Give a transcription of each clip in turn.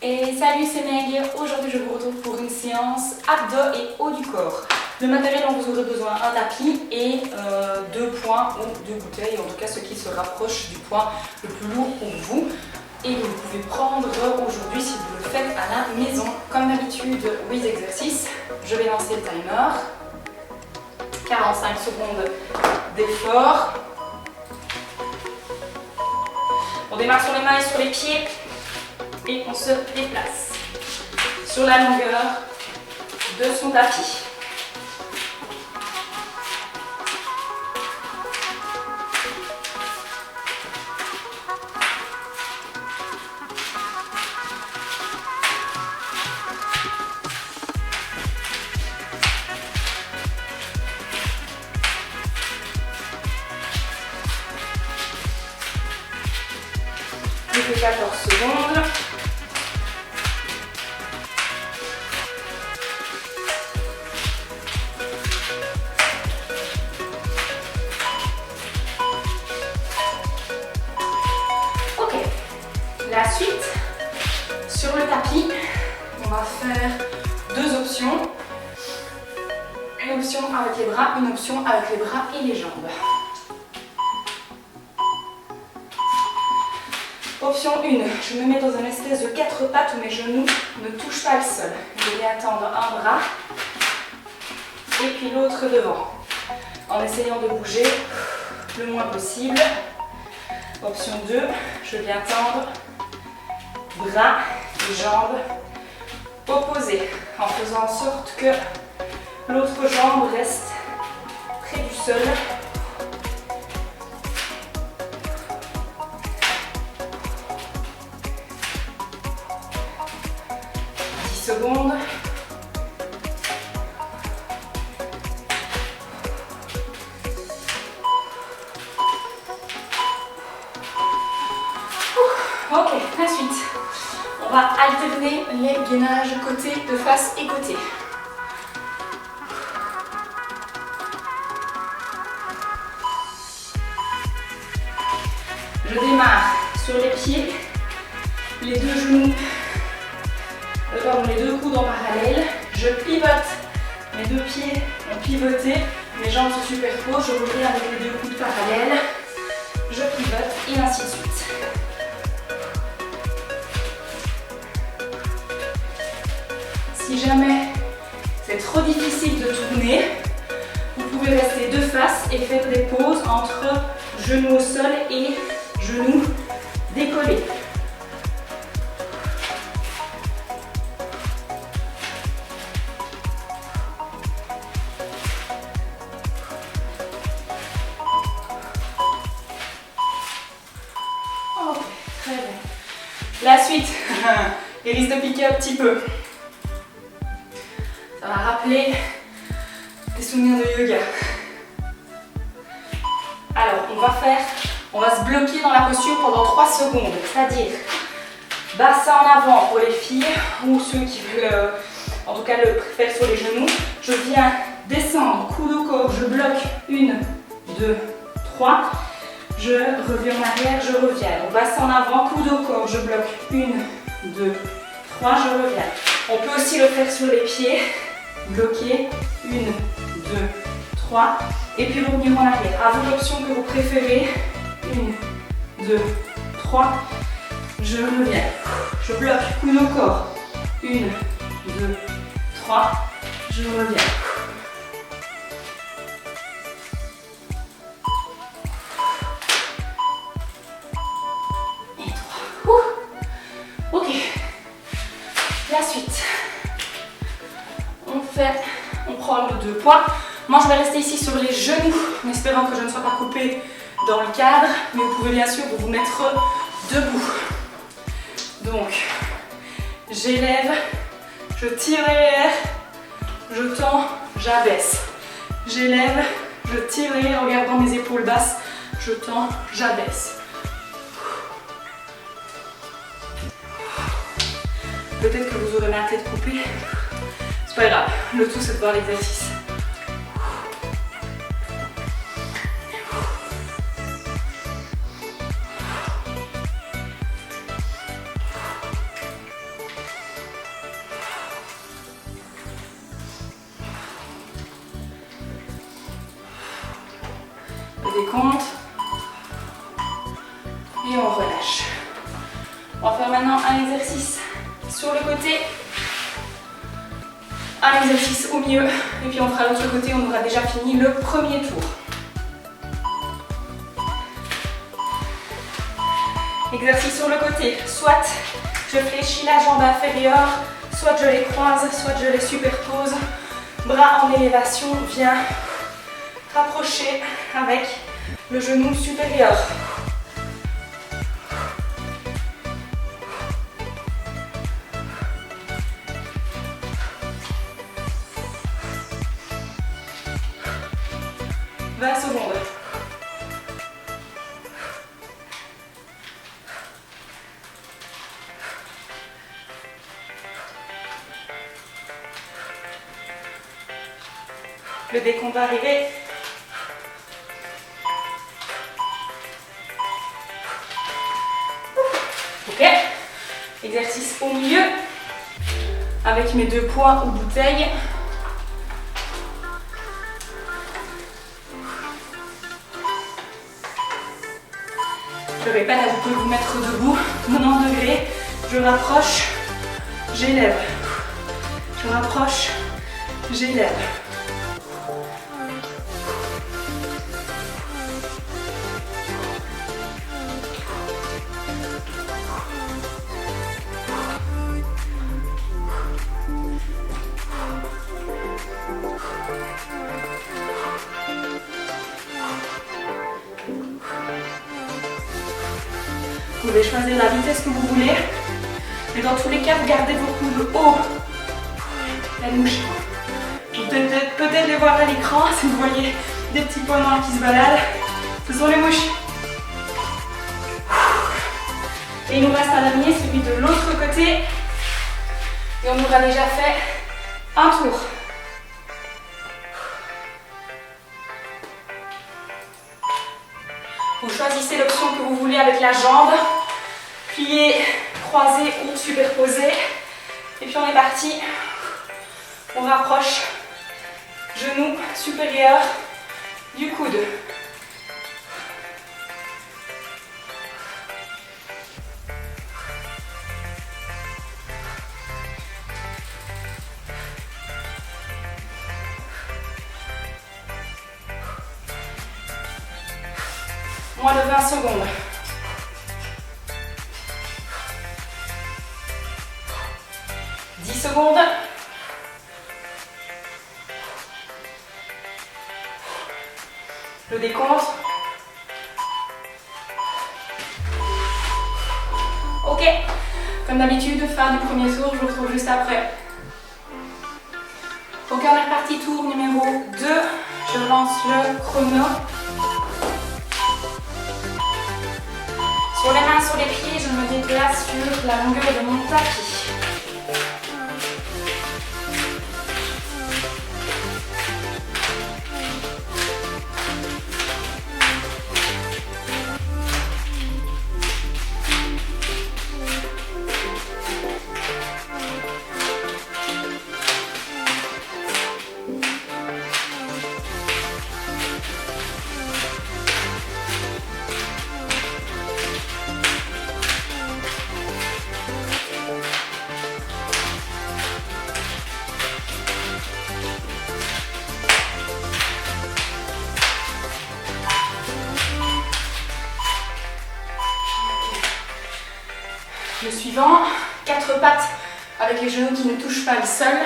Et salut, c'est Meg. Aujourd'hui, je vous retrouve pour une séance abdos et haut du corps. Le matériel dont vous aurez besoin, un tapis et 2 poids ou 2 bouteilles, en tout cas ce qui se rapproche du poids le plus lourd pour vous. Et vous pouvez prendre aujourd'hui si vous le faites à la maison. Comme d'habitude, 8 exercices. Je vais lancer le timer. 45 secondes d'effort. On démarre sur les mains et sur les pieds. Et on se déplace sur la longueur de son tapis. Je fais 14 secondes. La suite, sur le tapis, on va faire 2 options. Une option avec les bras, une option avec les bras et les jambes. Option 1, je me mets dans une espèce de 4 pattes où mes genoux ne touchent pas le sol. Je vais attendre un bras et puis l'autre devant, en essayant de bouger le moins possible. Option 2, je viens tendre bras et jambes opposés en faisant en sorte que l'autre jambe reste près du sol. Secondes. Ok, la suite. On va alterner les gainages côté de face et côté. Je démarre sur les pieds, les 2 genoux. Les 2 coudes en parallèle, je pivote, mes 2 pieds ont pivoté, mes jambes se superposent, je reviens avec les 2 coudes parallèles, je pivote et ainsi de suite. Si jamais c'est trop difficile de tourner, vous pouvez rester de face et faire des pauses entre genoux au sol et genoux décollés. Très bien. La suite, il risque de piquer un petit peu. Ça va rappeler des souvenirs de yoga. Alors, on va se bloquer dans la posture pendant 3 secondes, c'est-à-dire bassin en avant pour les filles ou ceux qui veulent, en tout cas le préfèrent sur les genoux. Je viens descendre, coude au corps, je bloque 1, 2, 3. Je reviens en arrière, je reviens. Donc bassin en avant, coude au corps, je bloque 1, 2, 3, je reviens. On peut aussi le faire sur les pieds, bloquer 1, 2, 3 et puis revenir en arrière. À vous l'option que vous préférez, 1, 2, 3, je reviens. Je bloque, coude au corps, 1, 2, 3, je reviens. Ok, la suite, on prend nos 2 poids. Moi je vais rester ici sur les genoux en espérant que je ne sois pas coupée dans le cadre, mais vous pouvez bien sûr vous mettre debout. Donc, j'élève, je tire l'air, je tends, j'abaisse. J'élève, je tire l'air en gardant mes épaules basses, je tends, j'abaisse. Peut-être que vous aurez la tête coupée. C'est pas grave, le tout c'est de voir l'exercice. Le décompte. Et on relâche. On va faire maintenant un exercice sur le côté. Un exercice au milieu. Et puis on fera l'autre côté, on aura déjà fini le premier tour. Exercice sur le côté. Soit je fléchis la jambe inférieure, soit je les croise, soit je les superpose. Bras en élévation, viens rapprocher avec le genou supérieur. « 20 secondes. Le décompte va arriver. Ok. Exercice au milieu avec mes 2 poids ou bouteilles. Je répète, vous pouvez vous mettre debout, 90 degrés. Je rapproche, j'élève. Je rapproche, j'élève. Vous pouvez choisir la vitesse que vous voulez. Mais dans tous les cas, vous gardez vos coudes haut. La mouche. Vous pouvez peut-être les voir à l'écran si vous voyez des petits points noirs qui se baladent. Ce sont les mouches. Et il nous reste un dernier, celui de l'autre côté. Et on aura déjà fait un tour. Vous choisissez l'option que vous voulez avec la jambe. Plié, croisé ou superposé. Et puis on est parti. On rapproche genou supérieur du coude. Moins de 20 secondes. Secondes. Le décompte. Ok. Comme d'habitude, fin du premier tour, je vous retrouve juste après. Ok, on est reparti, tour numéro 2. Je lance le chrono. Sur les mains, sur les pieds, je me déplace sur la longueur de mon tapis. Le suivant, 4 pattes avec les genoux qui ne touchent pas le sol.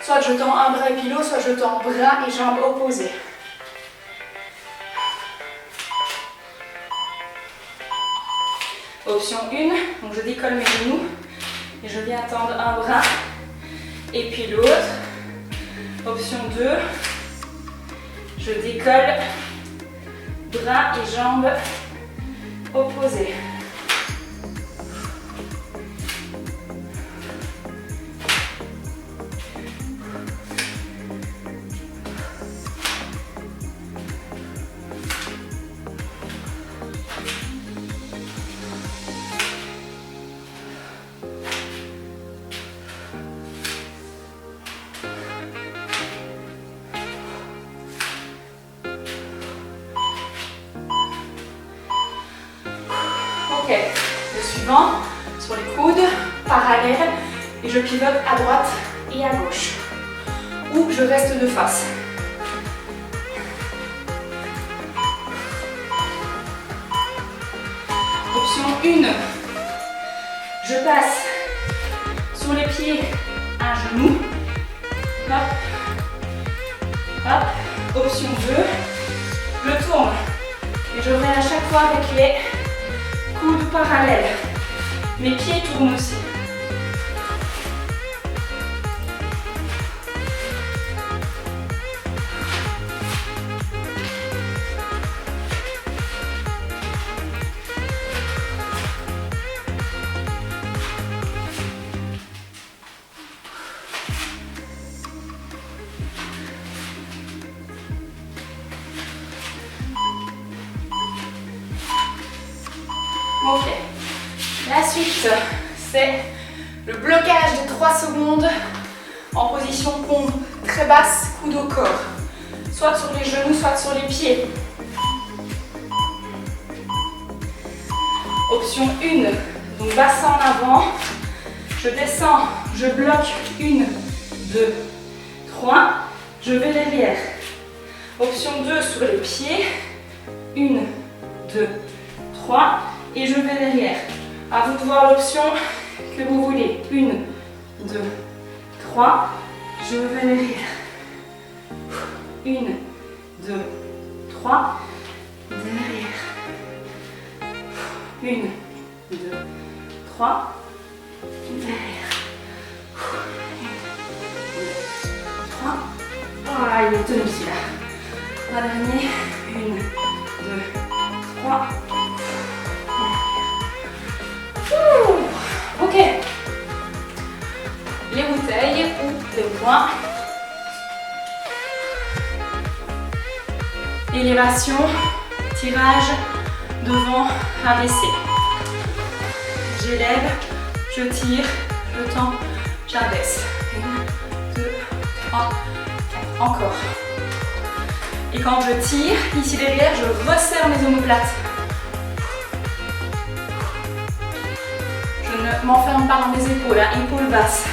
Soit je tends un bras et puis l'autre, soit je tends bras et jambes opposées. Option 1, donc je décolle mes genoux et je viens tendre un bras et puis l'autre. Option 2, je décolle bras et jambes opposées. devant, sur les coudes, parallèles, et je pivote à droite et à gauche. Ou je reste de face. Option 1, je passe sur les pieds à genoux. Hop, hop. Option 2, je tourne et je reviens à chaque fois avec les coudes parallèles. Mes pieds tournent aussi. Ok, la suite, c'est le blocage de 3 secondes en position pompe très basse, coude au corps. Soit sur les genoux, soit sur les pieds. Option 1, donc bassin en avant. Je descends, je bloque 1, 2, 3. Je vais derrière. Option 2, sur les pieds. 1, 2, 3. Et je vais derrière. À vous de voir l'option que vous voulez. 1, 2, 3. Je vais derrière. 1, 2, 3. Derrière. 1, 2, 3. Derrière. 1, 2, 3. Ah, il est tenu celui-là. Un dernier. 1, 2, 3. Ok. Les bouteilles ou les poings. Élévation, tirage devant, abaissé. J'élève, je tire, je tends, j'abaisse. 1, 2, 3, 4. Encore. Et quand je tire, ici derrière, je resserre mes omoplates. Je ne m'enferme pas dans mes épaules, hein, épaules basses.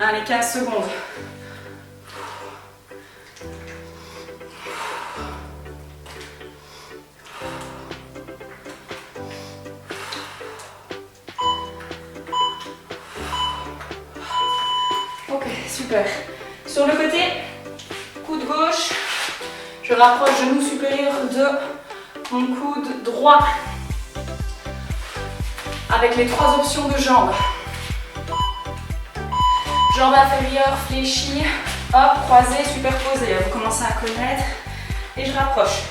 Allez, 15 secondes. Ok, super. Sur le côté, coude gauche, je rapproche genou supérieur de mon coude droit avec les 3 options de jambes. Jambe inférieure fléchie, hop, croisée, superposée. Vous commencez à connaître et je rapproche.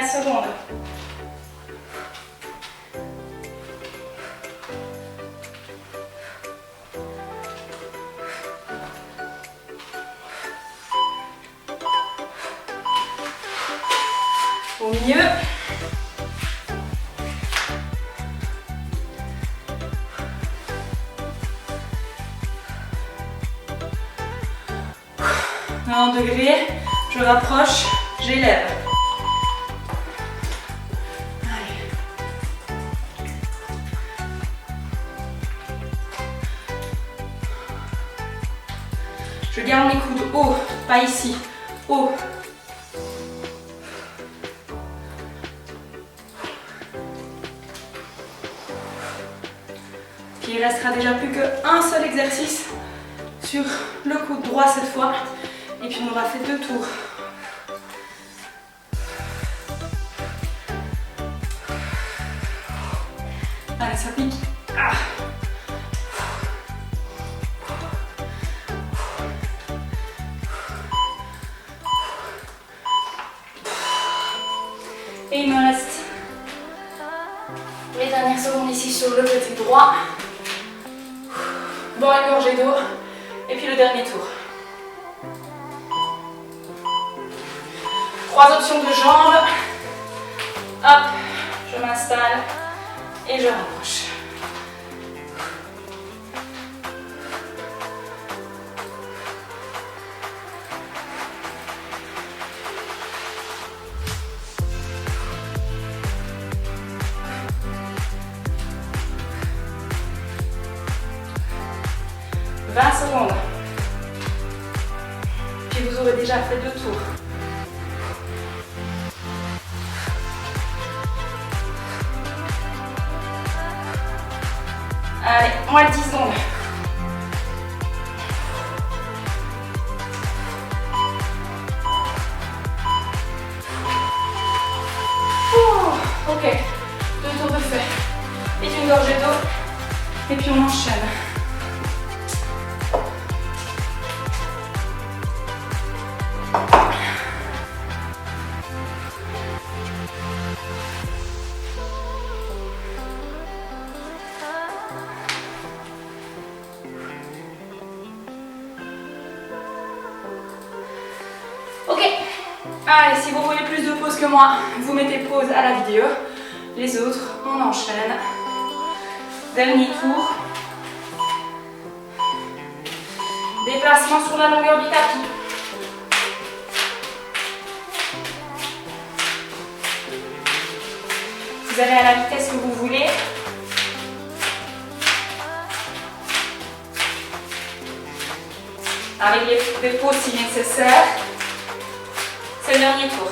Secondes. Au mieux. Un degré, je rapproche, j'élève. Je garde mes coudes haut, pas ici, haut. Puis il restera déjà plus qu'un seul exercice sur le coude droit cette fois. Et puis on aura fait 2 tours. Allez, ça pique. Ah. Et maintenant, Les dernières secondes ici sur le côté droit. Bon, une gorgée d'eau. Et puis le dernier tour. 3 options de jambes. Hop, je m'installe et je rapproche. « 20 secondes. Puis vous aurez déjà fait 2 tours. Allez, moins de 10 secondes. Ok, 2 tours de fait. Et une gorgée d'eau. Et puis on enchaîne. Allez, si vous voulez plus de pause que moi, vous mettez pause à la vidéo. Les autres, on enchaîne. Dernier tour. Déplacement sur la longueur du tapis. Vous allez à la vitesse que vous voulez. Avec des pauses si nécessaire. C'est le dernier tour.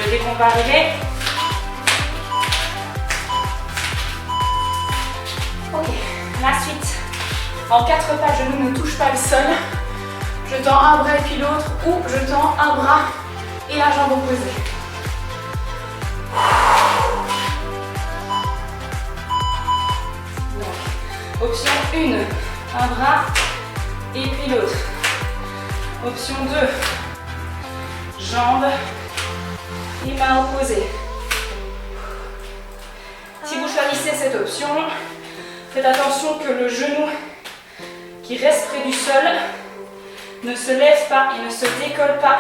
Dès qu'on va arriver. Ok, la suite. En 4 pas, genoux ne touchent pas le sol. Je tends un bras et puis l'autre, ou je tends un bras et la jambe opposée. Donc, option 1, un bras et puis l'autre. Option 2, jambes et mains opposées. Si vous choisissez cette option, faites attention que le genou qui reste près du sol ne se lève pas et ne se décolle pas.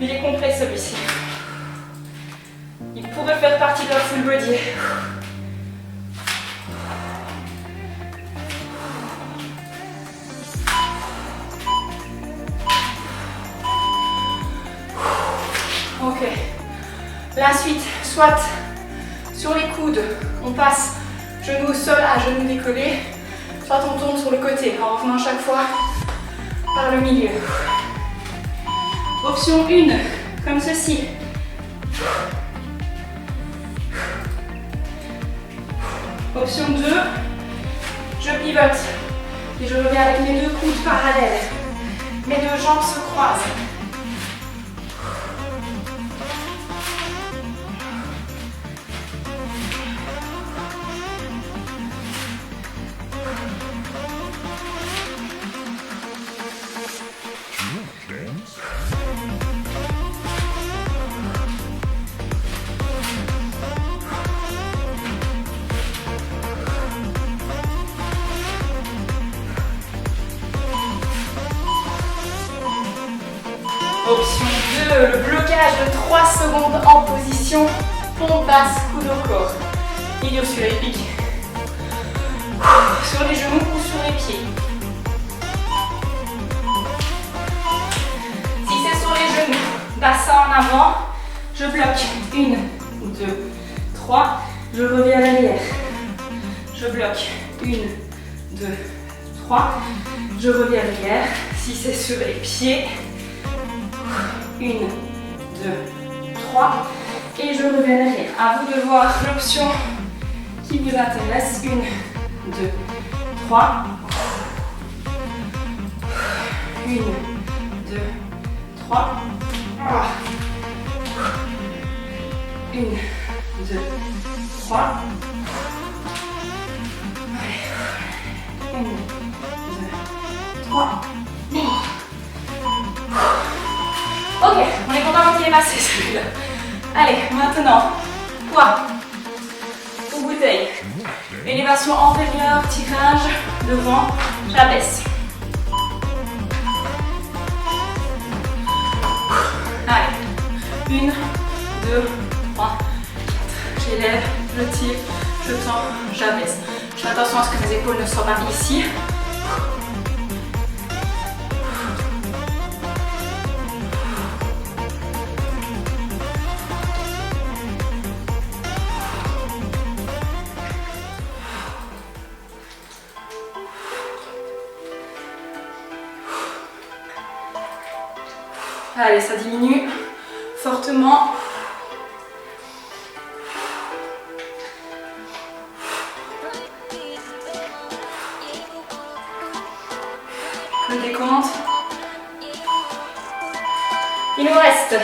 Il est complet celui-ci. Il pourrait faire partie de leur full body. Ok. La suite, soit sur les coudes, on passe genou au sol à genou décollé, soit on tourne sur le côté en revenant chaque fois par le milieu. Option 1, comme ceci. Option 2, je pivote et je reviens avec mes 2 coudes parallèles. Mes 2 jambes se croisent. Option 2, le blocage de 3 secondes en position, pompe basse, coude au corps. Idio sur les pieds. Sur les genoux ou sur les pieds. Si c'est sur les genoux, bassin en avant, je bloque. 1, 2, 3, je reviens à l'arrière. Je bloque. 1, 2, 3, je reviens à l'arrière. Si c'est sur les pieds, 1, 2, 3 et je reviens derrière. À vous de voir l'option qui vous intéresse. 1, 2, 3. 1, 2, 3. 1, 2, 3. 1, 2, 3. Ok, on est content quand il est passé celui-là. Allez, maintenant, poids ou bouteille. Élévation antérieure, tirage, devant, j'abaisse. Allez, 1, 2, 3, 4. J'élève, je tire, je tends, j'abaisse. Je fais attention à ce que mes épaules ne soient pas ici. Allez, ça diminue fortement. Je décompte. Il nous reste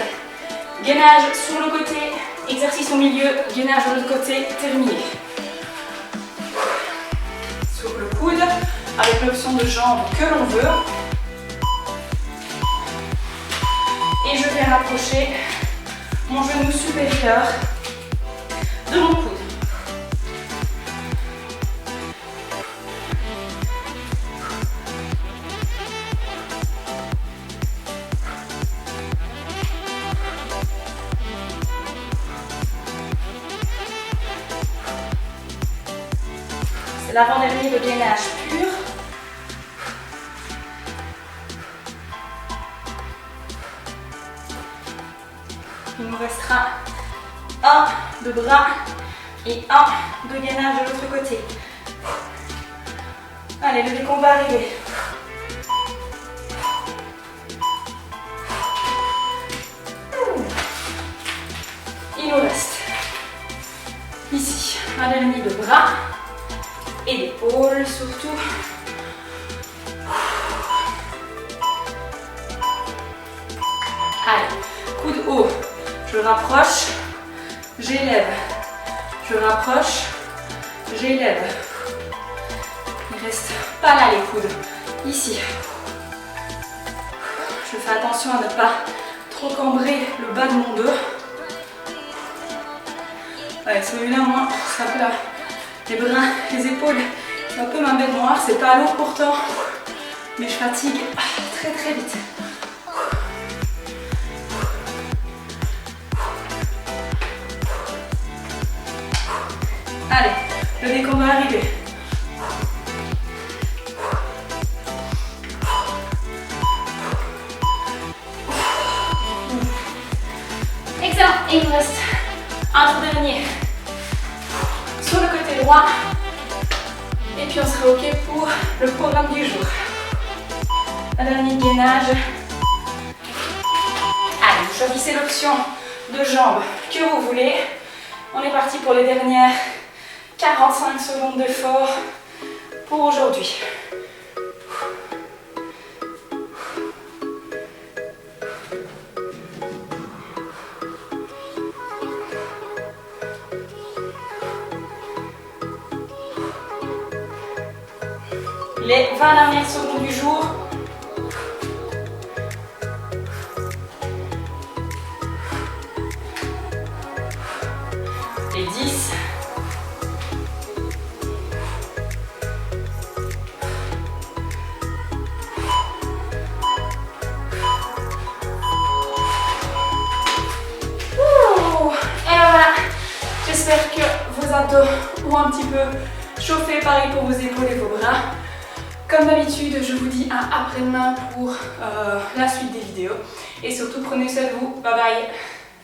gainage sur le côté, exercice au milieu, gainage de l'autre côté, terminé. Sur le coude, avec l'option de jambe que l'on veut. Et je vais rapprocher mon genou supérieur de mon coude. C'est l'avant-dernier de gainage pur. Il nous restera un de bras et un de gainage de l'autre côté. Allez, le décompte va arriver. Il nous reste ici un dernier de bras et d'épaule surtout. Allez, coude haut. Je rapproche, j'élève, je rapproche, j'élève. Il ne reste pas là les coudes, ici. Je fais attention à ne pas trop cambrer le bas de mon dos. Ouais, celui-là, moi, c'est un peu là. Les bras, les épaules, c'est un peu ma bête noire, c'est pas lourd pourtant, mais je fatigue très très vite. Allez, le décompte va arriver. Excellent, et il nous reste un tour dernier sur le côté droit. Et puis on sera ok pour le programme du jour. Un dernier gainage. Allez, vous choisissez l'option de jambes que vous voulez. On est parti pour les dernières 45 secondes d'effort pour aujourd'hui. Les 20 dernières secondes du jour. Les 10. J'espère que vos abdos ont un petit peu chauffé, pareil pour vos épaules et vos bras. Comme d'habitude, je vous dis à après-demain pour la suite des vidéos. Et surtout, prenez soin de vous. Bye bye.